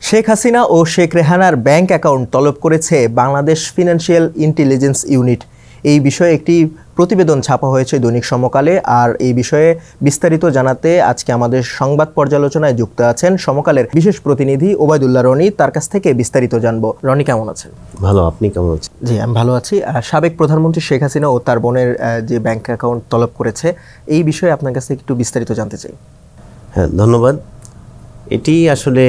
শেখ হাসিনা ও Sheikh রেহানার bank account তলব করেছে Bangladesh financial intelligence unit. এই বিষয়ে একটি প্রতিবেদন ছাপা হয়েছে দৈনিক সমকালে। আর এই বিষয়ে বিস্তারিত জানাতে আজকে আমাদের সংবাদ পর্যালোচনায় যুক্ত আছেন সমকালের বিশেষ প্রতিনিধি ওবায়দুল্লাহ রনি। তার কাছ থেকে বিস্তারিত জানবো। রনি, কেমন আছেন? ভালো, আপনি কেমন আছেন? জি, আমি ভালো আছি। সাবেক প্রধানমন্ত্রী শেখ হাসিনা ও তার বোনের যে ব্যাংক অ্যাকাউন্ট তলব করেছে, এই বিষয়ে আপনার কাছ থেকে একটু বিস্তারিত জানতে চাই। হ্যাঁ, ধন্যবাদ। এটি আসলে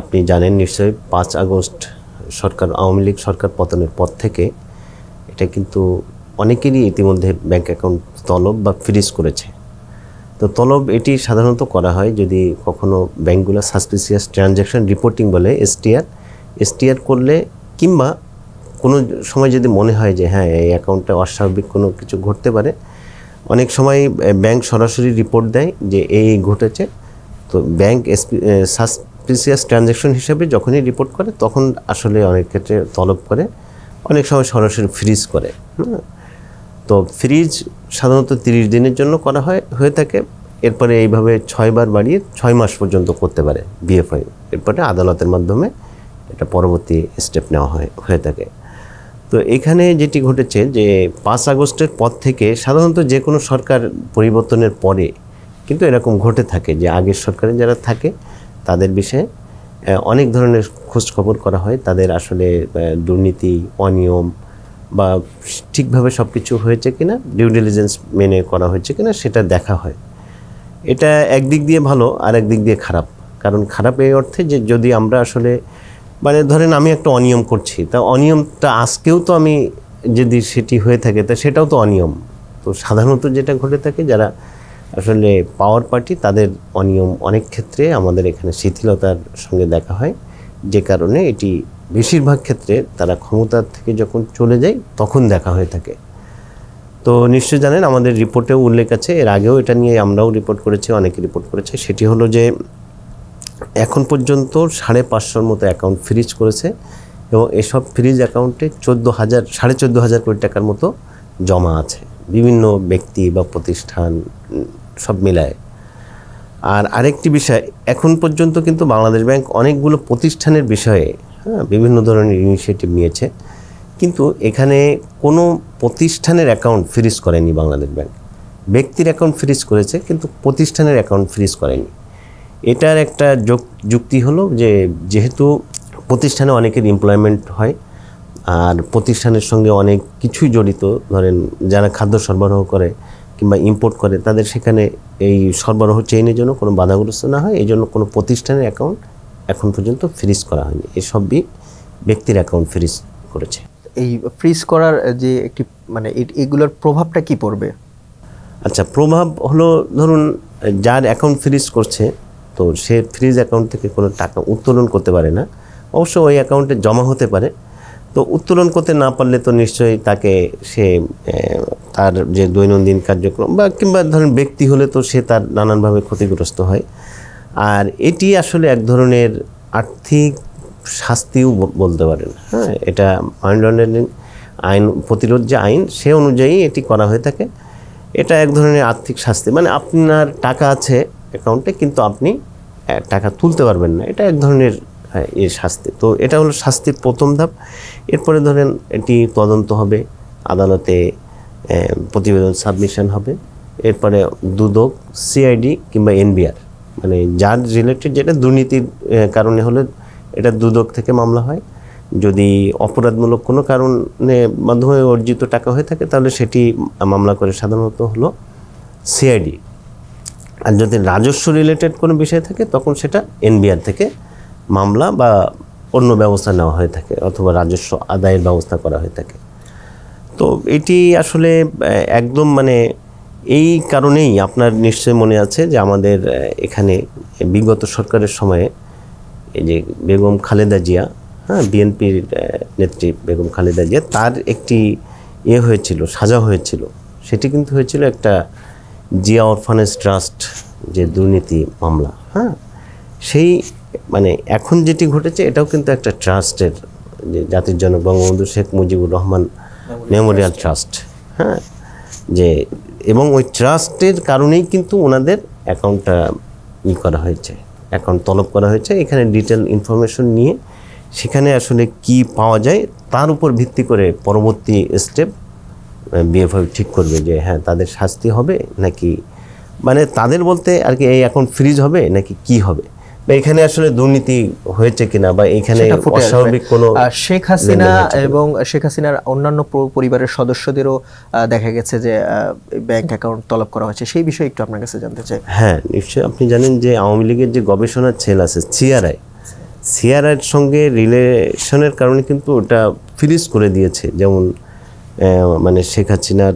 আপনি জানেন নিশ্চয়ই ৫ আগস্ট আওয়ামী লীগ সরকার পতনের পর থেকে এটা কিন্তু অনেকেরই ইতিমধ্যে ব্যাংক অ্যাকাউন্ট তলব বা ফ্রিজ করেছে। তো তলব এটি সাধারণত করা হয় যদি কখনো ব্যাংকগুলো সাসপিসিয়াস ট্রানজ্যাকশন রিপোর্টিং বলে এসটিআর করলে, কিংবা কোনো সময় যদি মনে হয় যে হ্যাঁ এই অ্যাকাউন্টে অস্বাভাবিক কোনো কিছু ঘটতে পারে। অনেক সময় ব্যাংক সরাসরি রিপোর্ট দেয় যে এই ঘটেছে। তো ব্যাংক সাসপিসিয়াস ট্রানজ্যাকশন হিসেবে যখনই রিপোর্ট করে তখন আসলে অনেক ক্ষেত্রে তলব করে, অনেক সময় সরাসরি ফ্রিজ করে। তো ফ্রিজ সাধারণত 30 দিনের জন্য করা হয়ে থাকে। এরপরে এইভাবে 6 বার বাড়িয়ে 6 মাস পর্যন্ত করতে পারে বিএফআই। এরপরে আদালতের মাধ্যমে এটা পরবর্তী স্টেপ নেওয়া হয়ে থাকে। তো এখানে যেটি ঘটেছে যে 5 আগস্টের পর থেকে সাধারণত যে কোনো সরকার পরিবর্তনের পরে কিন্তু এরকম ঘটে থাকে যে আগের সরকারে যারা থাকে তাদের বিষয়ে অনেক ধরনের খোঁজখবর করা হয়। তাদের আসলে দুর্নীতি, অনিয়ম বা ঠিকভাবে সব কিছু হয়েছে কিনা, ডিউ ডিলিজেন্স মেনে করা হয়েছে কিনা সেটা দেখা হয়। এটা একদিক দিয়ে ভালো, আর একদিক দিয়ে খারাপ। কারণ খারাপ এই অর্থে যে যদি আমরা আসলে মানে ধরেন আমি একটা অনিয়ম করছি, তা অনিয়মটা আজকেও তো আমি যদি সেটি হয়ে থাকে তা সেটাও তো অনিয়ম। তো সাধারণত যেটা ঘটে থাকে যারা আসলে পাওয়ার পার্টি তাদের অনিয়ম অনেক ক্ষেত্রে আমাদের এখানে শিথিলতার সঙ্গে দেখা হয়, যে কারণে এটি বেশিরভাগ ক্ষেত্রে তারা ক্ষমতার থেকে যখন চলে যায় তখন দেখা হয়ে থাকে। তো নিশ্চয় জানেন আমাদের রিপোর্টেও উল্লেখ আছে, এর আগেও এটা নিয়ে আমরাও রিপোর্ট করেছি, অনেকে রিপোর্ট করেছে। সেটি হলো যে এখন পর্যন্ত 550 মতো অ্যাকাউন্ট ফ্রিজ করেছে এবং এসব ফ্রিজ অ্যাকাউন্টে 14,500 কোটি টাকার মতো জমা আছে বিভিন্ন ব্যক্তি বা প্রতিষ্ঠান সব মিলায়। আর আরেকটি বিষয়, এখন পর্যন্ত কিন্তু বাংলাদেশ ব্যাংক অনেকগুলো প্রতিষ্ঠানের বিষয়ে বিভিন্ন ধরনের ইনিশিয়েটিভ নিয়েছে, কিন্তু এখানে কোনো প্রতিষ্ঠানের অ্যাকাউন্ট ফ্রিজ করেনি বাংলাদেশ ব্যাংক। ব্যক্তির অ্যাকাউন্ট ফ্রিজ করেছে কিন্তু প্রতিষ্ঠানের অ্যাকাউন্ট ফ্রিজ করেনি। এটার একটা যুক্তি হলো যে যেহেতু প্রতিষ্ঠানে অনেকের এমপ্লয়মেন্ট হয় আর প্রতিষ্ঠানের সঙ্গে অনেক কিছুই জড়িত, ধরেন যারা খাদ্য সরবরাহ করে কিংবা ইম্পোর্ট করে তাদের সেখানে এই সরবরাহ চেইনের জন্য কোনো বাধাগ্রস্ত না হয়, এই জন্য কোনো প্রতিষ্ঠানের অ্যাকাউন্ট এখন পর্যন্ত ফ্রিজ করা হয়নি। এসবই ব্যক্তির অ্যাকাউন্ট ফ্রিজ করেছে। এই ফ্রিজ করার যে একটি মানে এগুলোর প্রভাবটা কি পড়বে? আচ্ছা, প্রভাব হলো ধরুন যার অ্যাকাউন্ট ফ্রিজ করছে তো সে ফ্রিজ অ্যাকাউন্ট থেকে কোনো টাকা উত্তোলন করতে পারে না। অবশ্য ওই অ্যাকাউন্টে জমা হতে পারে। তো উত্তোলন করতে না পারলে তো নিশ্চয়ই তাকে সে তার যে দৈনন্দিন কার্যক্রম বা কিংবা ধরেন ব্যক্তি হলে তো সে তার নানানভাবে ক্ষতিগ্রস্ত হয়। আর এটি আসলে এক ধরনের আর্থিক শাস্তিও বলতে পারেন। হ্যাঁ, এটা মানি লন্ডারিং আইন প্রতিরোধ যে আইন সে অনুযায়ী এটি করা হয়ে থাকে। এটা এক ধরনের আর্থিক শাস্তি, মানে আপনার টাকা আছে অ্যাকাউন্টে কিন্তু আপনি টাকা তুলতে পারবেন না, এটা এক ধরনের এর শাস্তি। তো এটা হলো শাস্তির প্রথম ধাপ। এরপরে ধরেন এটি তদন্ত হবে, আদালতে প্রতিবেদন সাবমিশন হবে। এরপরে দুদক, সিআইডি কিংবা এনবিআর, মানে যার রিলেটেড যেটা দুর্নীতির কারণে হলে এটা দুদক থেকে মামলা হয়। যদি অপরাধমূলক কোনো কারণে মাধ্যমে অর্জিত টাকা হয়ে থাকে তাহলে সেটি মামলা করে সাধারণত হলো সিআইডি। আর যদি রাজস্ব রিলেটেড কোনো বিষয় থাকে তখন সেটা এনবিআর থেকে মামলা বা অন্য ব্যবস্থা নেওয়া হয়ে থাকে, অথবা রাজস্ব আদায়ের ব্যবস্থা করা হয়ে থাকে। তো এটি আসলে একদম মানে এই কারণেই আপনার নিশ্চয় মনে আছে যে আমাদের এখানে বিগত সরকারের সময়ে এই যে বেগম খালেদা জিয়া, বিএনপির নেত্রী বেগম খালেদা জিয়া, তার একটি হয়েছিল, সাজা হয়েছিল। সেটি কিন্তু হয়েছিল একটা জিয়া অরফানেজ ট্রাস্ট যে দুর্নীতি মামলা। সেই মানে এখন যেটি ঘটেছে এটাও কিন্তু একটা ট্রাস্টের, যে জাতির জনক বঙ্গবন্ধু শেখ মুজিবুর রহমান মেমোরিয়াল ট্রাস্ট। যে এবং ওই ট্রাস্টের কারণেই কিন্তু ওনাদের অ্যাকাউন্টটা করা হয়েছে, অ্যাকাউন্ট তলব করা হয়েছে। এখানে ডিটেল ইনফরমেশন নিয়ে সেখানে আসলে কি পাওয়া যায় তার উপর ভিত্তি করে পরবর্তী স্টেপ বিএফআই ঠিক করবে যে হ্যাঁ তাদের শাস্তি হবে নাকি, মানে তাদের বলতে আর কি এই অ্যাকাউন্ট ফ্রিজ হবে নাকি কি হবে, বা এখানে আসলে দুর্নীতি হয়েছে কিনা, বা এখানে অস্বাভাবিক কোনো শেখ হাসিনা এবং শেখ হাসিনার অন্যান্য পরিবারের সদস্যদেরও দেখা গেছে যে ব্যাংক অ্যাকাউন্ট তলব করা হয়েছে, সেই বিষয়ে একটু আপনার কাছে জানতে চাই। হ্যাঁ নিশ্চয়ই, আপনি জানেন যে আওয়ামী লীগের যে গবেষণা সেল আছে সিআরআইয়ের সঙ্গে রিলেশনের কারণে কিন্তু ওটা ফ্রিজ করে দিয়েছে। যেমন মানে শেখ হাসিনার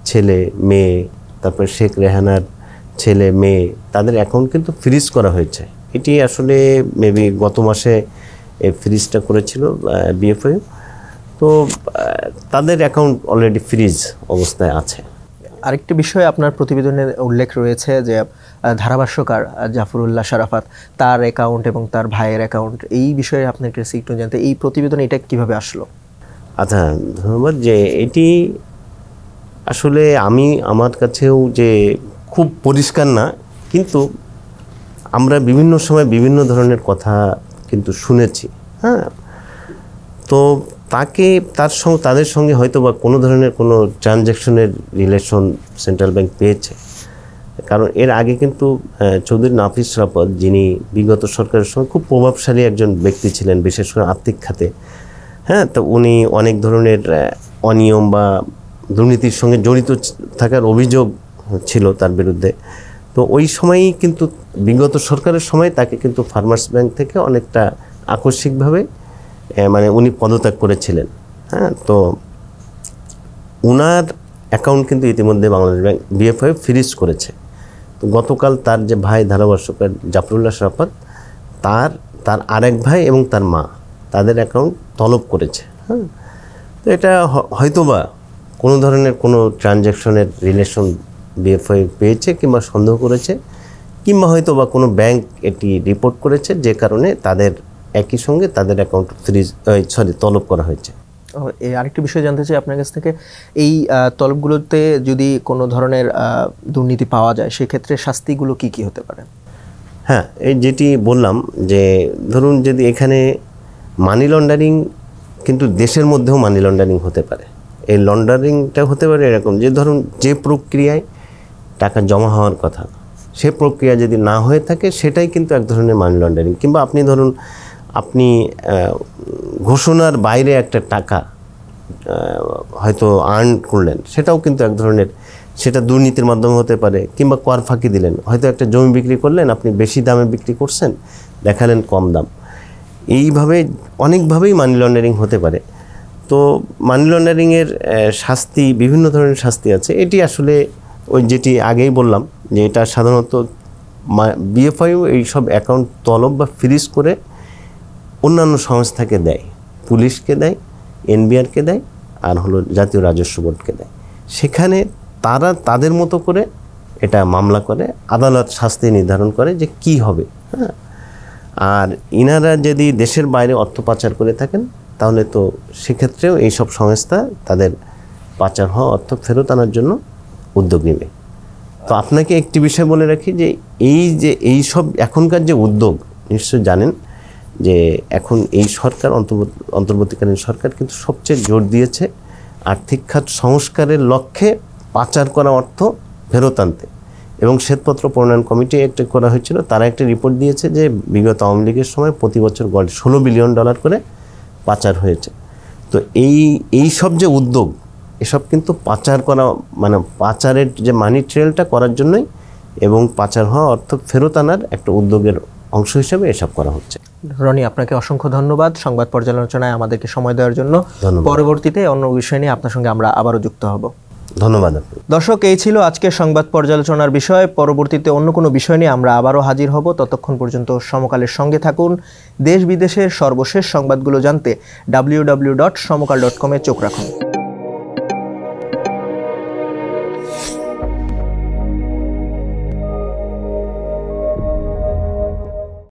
ছেলে মেয়ে, তারপর শেখ রেহানার ছেলে মেয়ে, তাদের অ্যাকাউন্ট কিন্তু ফ্রিজ করা হয়েছে। এটি আসলে মেবি গত মাসে ফ্রিজটা করেছিল বিএফআই, তো তাদের অ্যাকাউন্ট অলরেডি ফ্রিজ অবস্থায় আছে। আরেকটি বিষয় আপনার প্রতিবেদনে উল্লেখ রয়েছে যে ধারাভাষ্যকার জাফরুল্লাহ শারাফাত, তার অ্যাকাউন্ট এবং তার ভাইয়ের অ্যাকাউন্ট, এই বিষয়ে আপনার কাছে একটু জানতে, এই প্রতিবেদনে এটা কিভাবে আসলো? আচ্ছা ধন্যবাদ। যে এটি আসলে আমার কাছেও যে খুব পরিষ্কার না, কিন্তু আমরা বিভিন্ন সময় বিভিন্ন ধরনের কথা কিন্তু শুনেছি। হ্যাঁ, তো তাদের সঙ্গে হয়তো বা কোনো ধরনের কোনো ট্রানজ্যাকশনের রিলেশন সেন্ট্রাল ব্যাংক পেয়েছে। কারণ এর আগে কিন্তু চৌধুরী নাফিস শরাফত, যিনি বিগত সরকারের সময় খুব প্রভাবশালী একজন ব্যক্তি ছিলেন, বিশেষ করে আর্থিক খাতে, হ্যাঁ, তো উনি অনেক ধরনের অনিয়ম বা দুর্নীতির সঙ্গে জড়িত থাকার অভিযোগ ছিল তার বিরুদ্ধে। তো ওই সময়ই কিন্তু বিগত সরকারের সময় তাকে কিন্তু ফার্মার্স ব্যাংক থেকে অনেকটা আকস্মিকভাবে মানে উনি পদত্যাগ করেছিলেন। হ্যাঁ, তো উনার অ্যাকাউন্ট কিন্তু ইতিমধ্যে বাংলাদেশ ব্যাংক বিএফআই ফ্রিজ করেছে। তো গতকাল তার যে ভাই ধারাভাষ্যকার জাফরুল্লাহ শারাফত, তার আরেক ভাই এবং তার মা, তাদের অ্যাকাউন্ট তলব করেছে। হ্যাঁ, তো এটা হয়তোবা কোনো ধরনের কোনো ট্রানজ্যাকশনের রিলেশন বিএফআই পেয়েছে কিংবা সন্দেহ করেছে, কিংবা হয়তো বা কোনো ব্যাংক এটি রিপোর্ট করেছে, যে কারণে তাদের একই সঙ্গে তাদের অ্যাকাউন্ট তলব করা হয়েছে। আরেকটি বিষয় জানতে চাই আপনার কাছ থেকে, এই তলবগুলোতে যদি কোনো ধরনের দুর্নীতি পাওয়া যায় সেক্ষেত্রে শাস্তিগুলো কি কি হতে পারে? হ্যাঁ, এই যেটি বললাম যে ধরুন যদি এখানে মানি লন্ডারিং, কিন্তু দেশের মধ্যেও মানি লন্ডারিং হতে পারে। এই লন্ডারিংটা হতে পারে এরকম যে ধরুন যে প্রক্রিয়ায় টাকা জমা হওয়ার কথা সে প্রক্রিয়া যদি না হয়ে থাকে সেটাই কিন্তু এক ধরনের মানি লন্ডারিং। কিংবা আপনি ধরুন আপনি ঘোষণার বাইরে একটা টাকা হয়তো আর্ন করলেন, সেটাও কিন্তু এক ধরনের, সেটা দুর্নীতির মাধ্যমে হতে পারে। কিংবা কর ফাঁকি দিলেন, হয়তো একটা জমি বিক্রি করলেন, আপনি বেশি দামে বিক্রি করছেন, দেখালেন কম দাম। এইভাবে অনেকভাবেই মানি লন্ডারিং হতে পারে। তো মানি লন্ডারিংয়ের শাস্তি, বিভিন্ন ধরনের শাস্তি আছে। এটি আসলে ওই যেটি আগেই বললাম যে এটা সাধারণত বিএফআইও এইসব অ্যাকাউন্ট তলব বা ফ্রিজ করে অন্যান্য সংস্থাকে দেয়, পুলিশকে দেয়, এনবিআরকে দেয়, আর হলো জাতীয় রাজস্ব বোর্ডকে দেয়। সেখানে তারা তাদের মতো করে এটা মামলা করে, আদালত শাস্তি নির্ধারণ করে যে কি হবে। হ্যাঁ, আর ইনারা যদি দেশের বাইরে অর্থ পাচার করে থাকেন তাহলে তো সেক্ষেত্রেও এইসব সংস্থা তাদের পাচার হওয়া অর্থ ফেরত আনার জন্য উদ্যোগ নেবে। তো আপনাকে একটি বিষয় বলে রাখি যে এই সব এখনকার যে উদ্যোগ, নিশ্চয় জানেন যে এখন এই সরকার, অন্তর্বর্তীকালীন সরকার কিন্তু সবচেয়ে জোর দিয়েছে আর্থিক খাত সংস্কারের লক্ষ্যে পাচার করা অর্থ ফেরত আনতে। এবং শ্বেতপত্র প্রণয়ন কমিটি একটা করা হয়েছিল, তারা একটা রিপোর্ট দিয়েছে যে বিগত আওয়ামী লীগের সময় প্রতি বছর গড়ে $16 বিলিয়ন করে পাচার হয়েছে। তো এই সব যে উদ্যোগ, এসব কিন্তু পাচার করা, মানে পাচারের যে মানি ট্রেলটা করার জন্যই, এবং পাচার হওয়া অর্থ ফেরত আনার একটা উদ্যোগের অংশ হিসেবে এসব করা হচ্ছে। রনি, আপনাকে অসংখ্য ধন্যবাদ সংবাদ পর্যালোচনায় আমাদেরকে সময় দেওয়ার জন্য। পরবর্তীতে অন্য বিষয় নিয়ে আপনার সঙ্গে আমরা আবারও যুক্ত হব। ধন্যবাদ। দর্শক, এই ছিল আজকের সংবাদ পর্যালোচনার বিষয়। পরবর্তীতে অন্য কোনো বিষয় নিয়ে আমরা আবারও হাজির হব। ততক্ষণ পর্যন্ত সমকালের সঙ্গে থাকুন। দেশ বিদেশের সর্বশেষ সংবাদগুলো জানতে www.সমকাল.com চোখ রাখুন।